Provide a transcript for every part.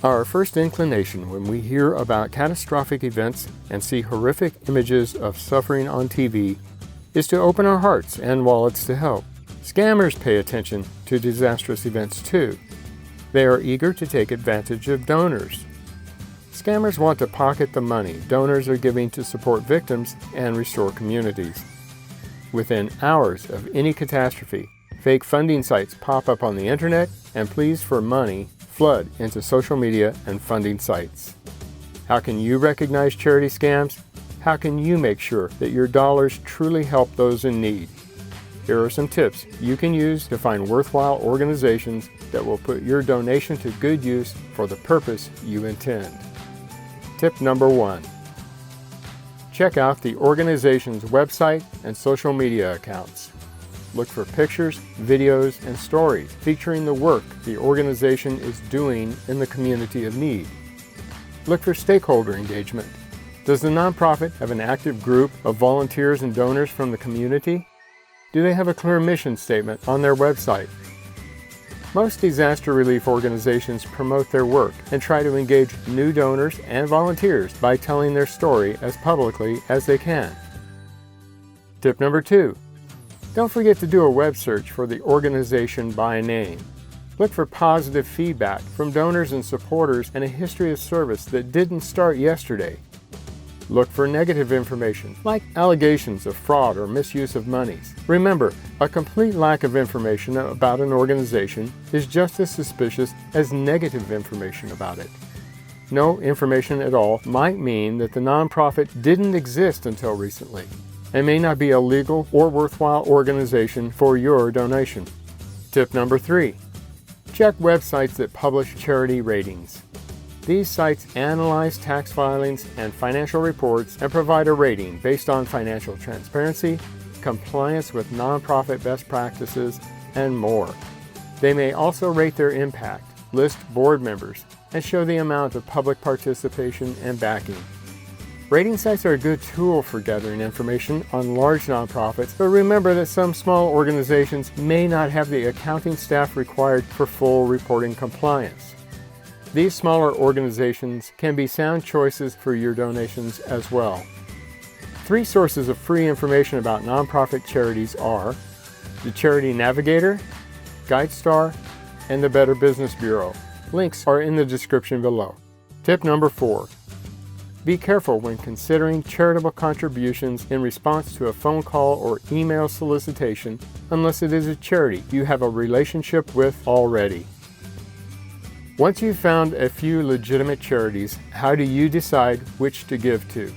Our first inclination when we hear about catastrophic events and see horrific images of suffering on TV is to open our hearts and wallets to help. Scammers pay attention to disastrous events too. They are eager to take advantage of donors. Scammers want to pocket the money donors are giving to support victims and restore communities. Within hours of any catastrophe, fake funding sites pop up on the internet and pleas for money flood into social media and funding sites. How can you recognize charity scams? How can you make sure that your dollars truly help those in need? Here are some tips you can use to find worthwhile organizations that will put your donation to good use for the purpose you intend. Tip number 1. Check out the organization's website and social media accounts. Look for pictures, videos, and stories featuring the work the organization is doing in the community of need. Look for stakeholder engagement. Does the nonprofit have an active group of volunteers and donors from the community? Do they have a clear mission statement on their website? Most disaster relief organizations promote their work and try to engage new donors and volunteers by telling their story as publicly as they can. Tip number 2. Don't forget to do a web search for the organization by name. Look for positive feedback from donors and supporters and a history of service that didn't start yesterday. Look for negative information, like allegations of fraud or misuse of monies. Remember, a complete lack of information about an organization is just as suspicious as negative information about it. No information at all might mean that the nonprofit didn't exist until recently and may not be a legal or worthwhile organization for your donation. Tip number 3. Check websites that publish charity ratings. These sites analyze tax filings and financial reports and provide a rating based on financial transparency, compliance with nonprofit best practices, and more. They may also rate their impact, list board members, and show the amount of public participation and backing. Rating sites are a good tool for gathering information on large nonprofits, but remember that some small organizations may not have the accounting staff required for full reporting compliance. These smaller organizations can be sound choices for your donations as well. 3 sources of free information about nonprofit charities are the Charity Navigator, GuideStar, and the Better Business Bureau. Links are in the description below. Tip number 4. Be careful when considering charitable contributions in response to a phone call or email solicitation unless it is a charity you have a relationship with already. Once you've found a few legitimate charities, how do you decide which to give to?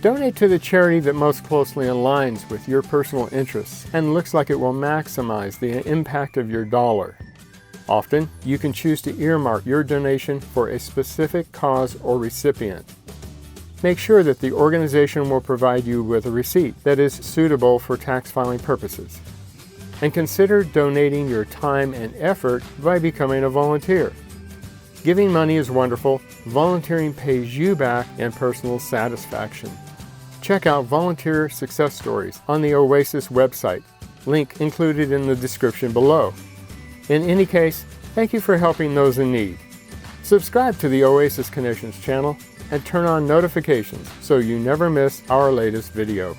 Donate to the charity that most closely aligns with your personal interests and looks like it will maximize the impact of your dollar. Often, you can choose to earmark your donation for a specific cause or recipient. Make sure that the organization will provide you with a receipt that is suitable for tax filing purposes. And consider donating your time and effort by becoming a volunteer. Giving money is wonderful. Volunteering pays you back in personal satisfaction. Check out volunteer success stories on the Oasis website, link included in the description below. In any case, thank you for helping those in need. Subscribe to the Oasis Connections channel and turn on notifications so you never miss our latest video.